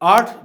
8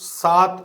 7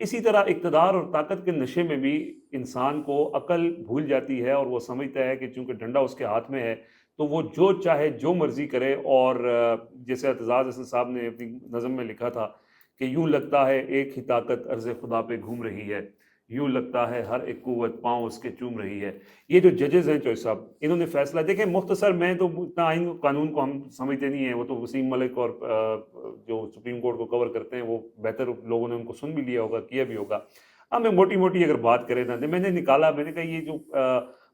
اسی طرح اقتدار اور طاقت کے نشے میں بھی انسان کو عقل بھول جاتی ہے اور وہ سمجھتا ہے کہ چونکہ ڈنڈا اس کے ہاتھ میں ہے تو وہ جو چاہے جو مرضی کرے. اور جیسے اعتزاز حسن صاحب نے اپنی نظم میں لکھا تھا کہ یوں لگتا ہے ایک ہی طاقت عرض خدا پہ گھوم رہی ہے, یوں لگتا ہے ہر ایک قوت پاؤں اس کے چوم رہی ہے. یہ جو ججز ہیں چوہے صاحب, انہوں نے فیصلہ دیکھیں مختصر, میں تو اتنا آئین قانون کو ہم سمجھتے نہیں ہیں, وہ تو وسیم ملک اور جو سپریم کورٹ کو کور کرتے ہیں وہ بہتر لوگوں نے ان کو سن بھی لیا ہوگا, کیا بھی ہوگا. اب میں موٹی موٹی اگر بات کریں نا, میں نے نکالا, میں نے کہا یہ جو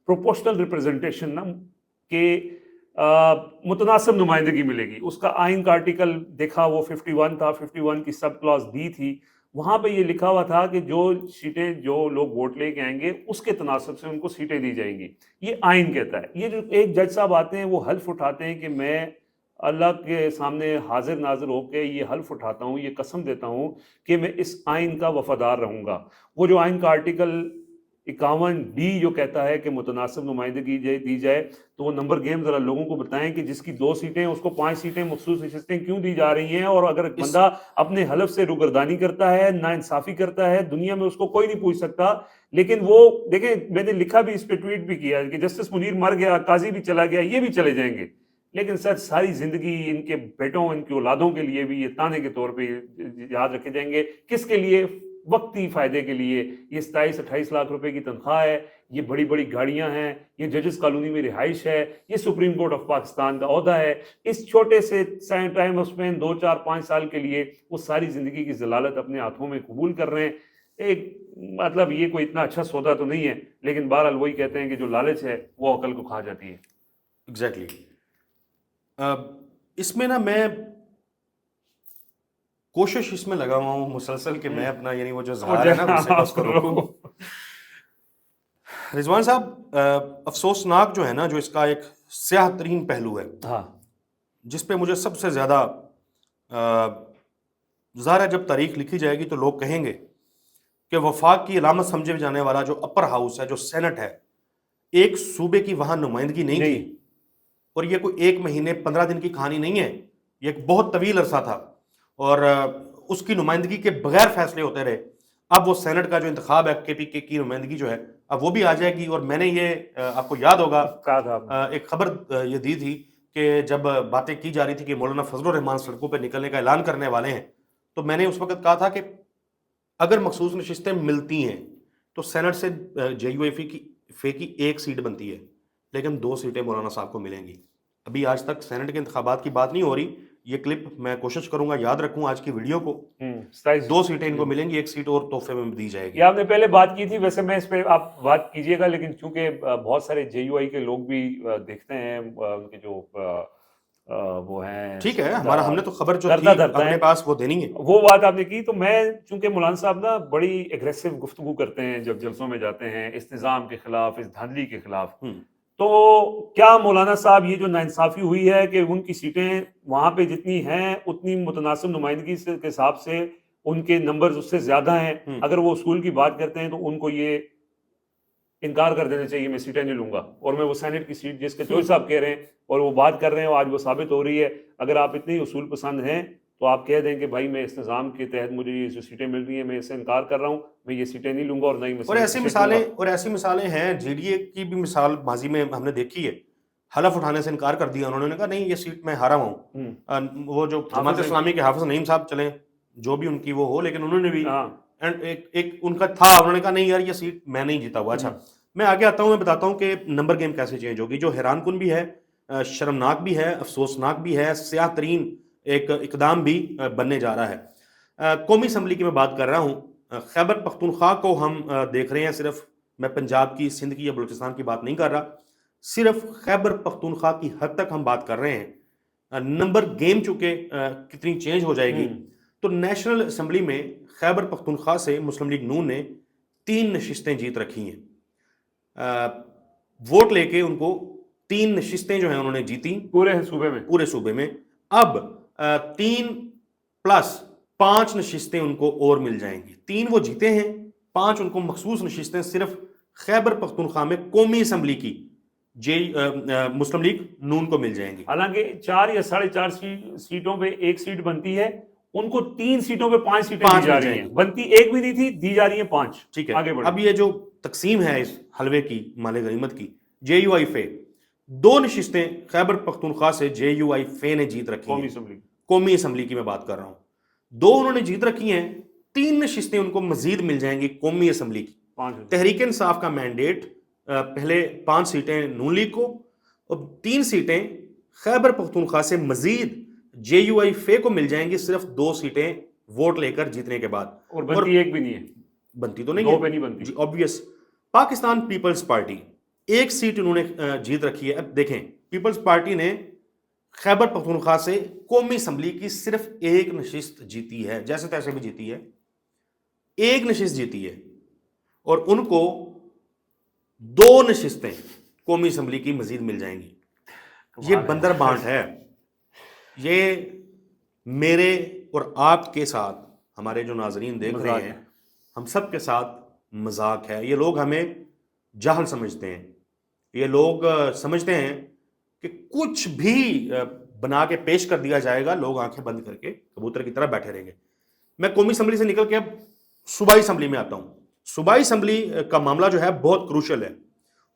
پروپورشنل ریپرزنٹیشن نا کہ متناسب نمائندگی ملے گی, اس کا آئین کا آرٹیکل دیکھا وہ 51 تھا, 51 کی سب کلاس ڈی تھی, وہاں پہ یہ لکھا ہوا تھا کہ جو سیٹیں جو لوگ ووٹ لے کے آئیں گے اس کے تناسب سے ان کو سیٹیں دی جائیں گی. یہ آئین کہتا ہے. یہ جو ایک جج صاحب آتے ہیں وہ حلف اٹھاتے ہیں کہ میں اللہ کے سامنے حاضر ناظر ہو کے یہ حلف اٹھاتا ہوں, یہ قسم دیتا ہوں کہ میں اس آئین کا وفادار رہوں گا. وہ جو آئین کا آرٹیکل 51 ڈی جو کہتا ہے کہ متناسب نمائندگی دی جائے, تو وہ نمبر گیم ذرا لوگوں کو بتائیں کہ جس کی 2 سیٹیں اس کو 5 سیٹیں مخصوص نشستیں کیوں دی جا رہی ہیں. اور اگر بندہ اپنے حلف سے روگردانی کرتا ہے, ناانصافی کرتا ہے, دنیا میں اس کو کوئی نہیں پوچھ سکتا. لیکن وہ دیکھیں, میں نے لکھا بھی, اس پہ ٹویٹ بھی کیا کہ جسٹس منیر مر گیا, قاضی بھی چلا گیا, یہ بھی چلے جائیں گے, لیکن سر ساری زندگی ان کے بیٹوں ان کی اولادوں کے لیے بھی یہ تانے کے طور پہ یاد رکھے جائیں گے. کس کے لیے؟ وقتی فائدے کے لیے. یہ 27-28 لاکھ روپے کی تنخواہ ہے, یہ بڑی بڑی گاڑیاں ہیں, یہ ججز کالونی میں رہائش ہے, یہ سپریم کورٹ آف پاکستان کا عہدہ ہے. اس چھوٹے سے ٹائم اسپین 2-4-5 سال کے لیے وہ ساری زندگی کی ذلالت اپنے ہاتھوں میں قبول کر رہے ہیں. ایک مطلب یہ کوئی اتنا اچھا سودا تو نہیں ہے, لیکن بہرحال وہی کہتے ہیں کہ جو لالچ ہے وہ عقل کو کھا جاتی ہے. ایگزیکٹلی. اس میں نا میں کوشش اس میں لگا ہوا ہوں مسلسل کہ میں اپنا یعنی وہ جو اظہار ہے نا اس کو روکوں. رضوان صاحب, افسوسناک جو ہے نا, جو اس کا ایک سیاہ ترین پہلو ہے, جس پہ مجھے سب سے زیادہ ظاہر ہے جب تاریخ لکھی جائے گی تو لوگ کہیں گے کہ وفاق کی علامت سمجھے جانے والا جو اپر ہاؤس ہے, جو سینٹ ہے, ایک صوبے کی وہاں نمائندگی نہیں تھی. اور یہ کوئی 1 مہینے 15 دن کی کہانی نہیں ہے, یہ ایک بہت طویل عرصہ تھا, اور اس کی نمائندگی کے بغیر فیصلے ہوتے رہے. اب وہ سینٹ کا جو انتخاب ہے کے پی کے کی نمائندگی جو ہے اب وہ بھی آ جائے گی. اور میں نے یہ آپ کو یاد ہوگا ایک خبر یہ دی تھی کہ جب باتیں کی جا رہی تھی کہ مولانا فضل الرحمان سڑکوں پہ نکلنے کا اعلان کرنے والے ہیں, تو میں نے اس وقت کہا تھا کہ اگر مخصوص نشستیں ملتی ہیں تو سینٹ سے جے یو ایف اے کی 1 سیٹ بنتی ہے, لیکن 2 سیٹیں مولانا صاحب کو ملیں گی. ابھی آج تک سینٹ کے انتخابات کی بات نہیں ہو رہی. یہ کلپ میں کوشش کروں گا یاد رکھوں آج کی ویڈیو کو, 2 سیٹیں ان کو ملیں گی, 1 سیٹ اور تحفے میں دی جائے گی. یہ آپ نے پہلے بات کی تھی, ویسے میں اس پہ آپ بات کیجئے گا, لیکن چونکہ بہت سارے جے یو آئی کے لوگ بھی دیکھتے ہیں, ان کے جو وہ ہیں, ٹھیک ہے, ہم نے تو خبر جو تھی اپنے پاس وہ دینی ہے, وہ بات آپ نے کی. تو میں چونکہ مولانا صاحب نا بڑی ایگریسو گفتگو کرتے ہیں جب جلسوں میں جاتے ہیں, اس نظام کے خلاف, اس دھاندلی کے خلاف, تو کیا مولانا صاحب یہ جو ناانصافی ہوئی ہے کہ ان کی سیٹیں وہاں پہ جتنی ہیں اتنی متناسب نمائندگی کے حساب سے ان کے نمبرز اس سے زیادہ ہیں, اگر وہ اصول کی بات کرتے ہیں تو ان کو یہ انکار کر دینا چاہیے, میں سیٹیں نہیں لوں گا, اور میں وہ سینٹ کی سیٹ جس کے چوہے صاحب کہہ رہے ہیں اور وہ بات کر رہے ہیں, آج وہ ثابت ہو رہی ہے. اگر آپ اتنے اصول پسند ہیں تو آپ کہہ دیں کہ بھائی میں اس نظام کے تحت مجھے یہ جو سیٹیں مل رہی ہیں میں اس سے انکار کر رہا ہوں, میں یہ سیٹیں نہیں لوں گا, اور نہ ہی میں. اور ایسی مثالیں ہیں. جے ڈی اے کی بھی مثال ماضی میں ہم نے دیکھی ہے, حلف اٹھانے سے انکار کر دیا انہوں نے, کہا نہیں یہ سیٹ میں ہارا ہوں. وہ جو جماعت اسلامی کے حافظ نعیم صاحب چلیں, جو بھی ان کی وہ ہو, لیکن انہوں نے بھی ایک ان کا تھا, انہوں نے کہا نہیں یار یہ سیٹ میں نہیں جیتا ہوا. اچھا میں آگے آتا ہوں, میں بتاتا ہوں کہ نمبر گیم کیسے چینج ہوگی, جو حیران کن بھی ہے, شرمناک بھی ہے, افسوسناک بھی ہے, سیاہ ترین ایک اقدام بھی بننے جا رہا ہے. قومی اسمبلی کی میں بات کر رہا ہوں. خیبر پختونخوا کو ہم دیکھ رہے ہیں, صرف میں پنجاب کی, سندھ کی یا بلوچستان کی بات نہیں کر رہا, صرف خیبر پختونخوا کی حد تک ہم بات کر رہے ہیں. نمبر گیم چونکہ کتنی چینج ہو جائے گی, تو نیشنل اسمبلی میں خیبر پختونخوا سے مسلم لیگ نون نے 3 نشستیں جیت رکھی ہیں. ووٹ لے کے ان کو 3 نشستیں جو ہیں انہوں نے جیتی پورے صوبے میں. اب 3 + 5 نشستیں ان کو اور مل جائیں گی. 3 وہ جیتے ہیں, 5 ان کو مخصوص نشستیں صرف خیبر پختونخوا میں قومی اسمبلی کی مسلم لیگ نون کو مل جائیں گی. حالانکہ 4 یا 4.5 سیٹوں پہ 1 سیٹ بنتی ہے, ان کو 3 سیٹوں پہ 5 سیٹیں دی پانچ جا مل رہی جائیں ہیں، گی۔ بنتی ایک بھی نہیں تھی، دی جا رہی ہیں 5۔ ٹھیک ہے، آگے بڑھیں۔ اب یہ جو تقسیم ہے اس حلوے کی، مال غنیمت کی، جے یو آئی فے 2 نشستیں خیبر پختونخوا سے جے یو آئی فے نے جیت رکھی قومی ہیں، اسمبلی۔ قومی اسمبلی کی میں بات کر رہا ہوں، 2 انہوں نے جیت رکھی ہیں، 3 نشستیں ان کو مزید مل جائیں گی قومی اسمبلی کی۔ 5 تحریک انصاف کا مینڈیٹ پہلے 5 سیٹیں نون لیگ کو اور 3 سیٹیں خیبر پختونخوا سے مزید جے یو آئی فے کو مل جائیں گی، صرف 2 سیٹیں ووٹ لے کر جیتنے کے بعد۔ اور بنتی ایک بھی نہیں ہے، بنتی تو نہیں 2 ہے پہ نہیں بنتی۔ جی، آبویس۔ پاکستان پیپلز پارٹی 1 سیٹ انہوں نے جیت رکھی ہے۔ اب دیکھیں، پیپلز پارٹی نے خیبر پختونخوا سے قومی اسمبلی کی صرف 1 نشست جیتی ہے، جیسے تیسے بھی جیتی ہے، 1 نشست جیتی ہے، اور ان کو 2 نشستیں قومی اسمبلی کی مزید مل جائیں گی۔ یہ بندر بانٹ ہے، یہ میرے اور آپ کے ساتھ، ہمارے جو ناظرین دیکھ رہے ہیں، ہم سب کے ساتھ مذاق ہے۔ یہ لوگ ہمیں جاہل سمجھتے ہیں، یہ لوگ سمجھتے ہیں کہ کچھ بھی بنا کے پیش کر دیا جائے گا، لوگ آنکھیں بند کر کے کبوتر کی طرح بیٹھے رہیں گے۔ میں قومی اسمبلی سے نکل کے اب صوبائی اسمبلی میں آتا ہوں۔ صوبائی اسمبلی کا معاملہ جو ہے بہت کروشل ہے،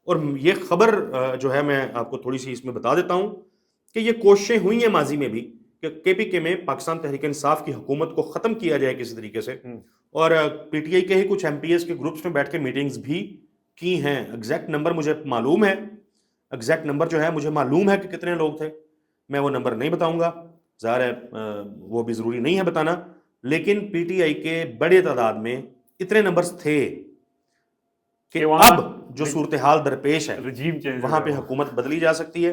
اور یہ خبر جو ہے میں آپ کو تھوڑی سی اس میں بتا دیتا ہوں کہ یہ کوششیں ہوئی ہیں ماضی میں بھی کہ کے پی کے میں پاکستان تحریک انصاف کی حکومت کو ختم کیا جائے کسی طریقے سے، اور پی ٹی آئی کے ہی کچھ ایم پی ایس کے گروپس میں بیٹھ کے میٹنگز بھی کی ہیں۔ ایگزیکٹ نمبر مجھے معلوم ہے، ایگزیکٹ نمبر جو ہے مجھے معلوم ہے کہ کتنے لوگ تھے، میں وہ نمبر نہیں بتاؤں گا، ظاہر ہے وہ بھی ضروری نہیں ہے بتانا، لیکن پی ٹی آئی کے بڑے تعداد میں اتنے نمبرز تھے کہ اب جو صورتحال درپیش ہے وہاں پہ حکومت بدلی جا سکتی ہے،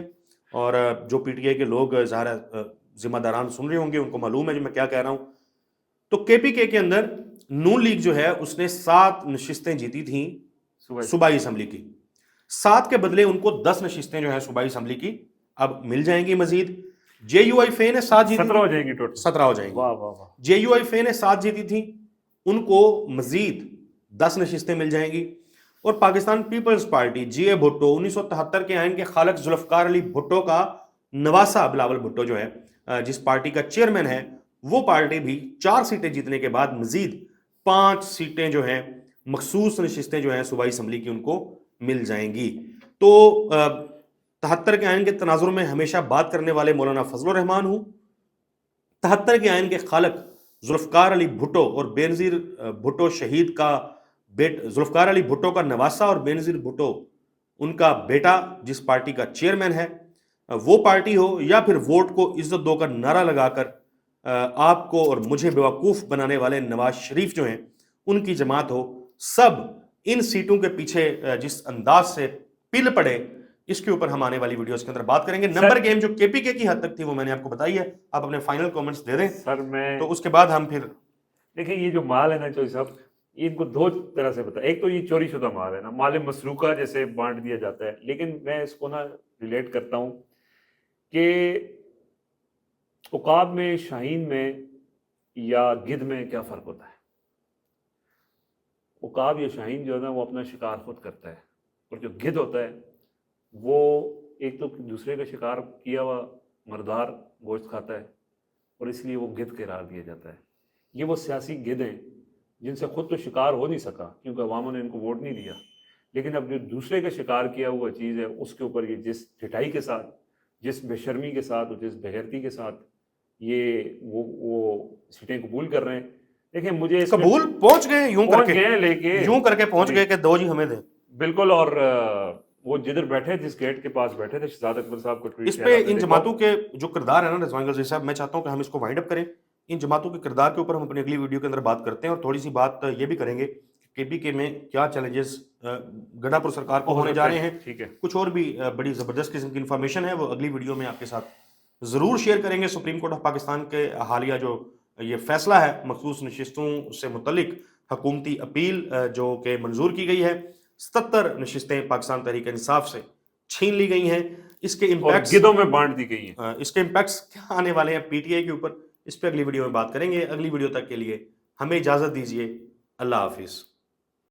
اور جو پی ٹی آئی کے لوگ ظاہر ہے ذمہ داران سن رہے ہوں گے، ان کو معلوم ہے جو میں کیا کہہ رہا ہوں۔ تو کے پی کے اندر نون لیگ جو ہے اس نے 7 نشستیں جیتی تھیں صوبائی اسمبلی کی، 7 کے بدلے ان کو 10 نشستیں جو ہیں صوبائی اسمبلی کی اب مل جائیں گی مزید۔ جے یو آئی فے نے 7 جیتی، 17 ہو جائیں گی ٹوٹل، 17 ہو جائیں گی۔ واہ واہ واہ۔ جے یو آئی فے نے 7 جیتی تھیں، ان کو مزید 10 نشستیں مل جائیں گی۔ اور پاکستان پیپلز پارٹی جی اے بھٹو 1973 کے آئین کے خالق ذوالفقار علی بھٹو کا نواسا بلاول بھٹو جو ہے جس پارٹی کا چیئرمین ہے، وہ پارٹی بھی 4 سیٹیں جیتنے کے بعد مزید 5 سیٹیں جو ہیں مخصوص نشستیں جو ہیں صوبائی اسمبلی کی ان کو مل جائیں گی۔ تو 73 کے آئین کے تناظر میں ہمیشہ بات کرنے والے مولانا فضل الرحمان ہوں، 73 کے آئین کے خالق ذوالفقار علی بھٹو اور بینظیر بھٹو شہید کا ذوالفقار علی بھٹو کا نواسا اور بینظیر بھٹو ان کا بیٹا جس پارٹی کا چیئرمین ہے، وہ پارٹی ہو، یا پھر ووٹ کو عزت دو کا نعرہ لگا کر آپ کو اور مجھے بیوقوف بنانے والے نواز شریف جو ہیں ان کی جماعت ہو، سب ان سیٹوں کے پیچھے جس انداز سے پل پڑے، اس کے اوپر ہم آنے والی ویڈیوز کے اندر بات کریں گے۔ نمبر گیم جو کے پی کے کی حد تک تھی وہ میں نے آپ کو بتائی ہے، آپ اپنے فائنل کومنٹس دے دیں سر میں تو اس کے بعد ہم پھر دیکھیں یہ جو مال ہے نا چوہی صاحب، ان کو 2 طرح سے بتا، ایک تو یہ چوری شدہ مال ہے نا، مال مسروقہ جیسے بانٹ دیا جاتا ہے، لیکن میں اس کو نا ریلیٹ کرتا ہوں کہ عقاب میں، شاہین میں یا گدھ میں کیا فرق ہوتا ہے؟ عقاب یا شاہین جو ہے نا وہ اپنا شکار خود کرتا ہے، اور جو گدھ ہوتا ہے وہ ایک تو دوسرے کا شکار کیا ہوا مردار گوشت کھاتا ہے، اور اس لیے وہ گدھ قرار دیا جاتا ہے۔ یہ وہ سیاسی گدھ ہیں جن سے خود تو شکار ہو نہیں سکا کیونکہ عواموں نے ان کو ووٹ نہیں دیا، لیکن اب جو دوسرے کا شکار کیا ہوا چیز ہے اس کے اوپر یہ جس ڈھٹائی کے ساتھ، جس بے شرمی کے ساتھ اور جس بغیرتی کے ساتھ یہ وہ سیٹیں قبول کر رہے ہیں۔ دیکھیں مجھے قبول پہنچ گئے یوں کر کے، لے کے یوں کر کے پہنچ گئے کہ دو جی ہمیں دیں بالکل، اور وہ جدھر بیٹھے جس گیٹ کے پاس بیٹھے تھے شہزاد اکبر صاحب کو ٹویٹ اس پہ ان جماعتوں کے جو کردار ہے نا رضوان غازی صاحب، میں چاہتا ہوں کہ ہم اس کو وائنڈ اپ کریں، ان جماعتوں کے کردار کے اوپر ہم اپنی اگلی ویڈیو کے اندر بات کرتے ہیں، اور تھوڑی سی بات یہ بھی کریں گے کہ پی کے میں کیا چیلنجز گڈھا پور سرکار کو ہونے جا رہے ہیں۔ ٹھیک ہے، کچھ اور بھی بڑی زبردست قسم کی انفارمیشن ہے، وہ اگلی ویڈیو میں آپ کے ساتھ ضرور شیئر کریں گے۔ سپریم کورٹ آف پاکستان کے حالیہ جو یہ فیصلہ ہے مخصوص نشستوں سے متعلق حکومتی اپیل جو کہ منظور کی گئی ہے، 77 نشستیں پاکستان تحریک انصاف سے چھین لی گئی ہیں، اس کے امپیکٹس گدھوں میں بانٹ دی گئی ہیں، اس کے امپیکٹس کیا آنے والے ہیں پی ٹی آئی کے اوپر، اس پہ اگلی ویڈیو میں بات کریں گے۔ اگلی ویڈیو تک کے لیے ہمیں اجازت دیجیے، اللہ حافظ۔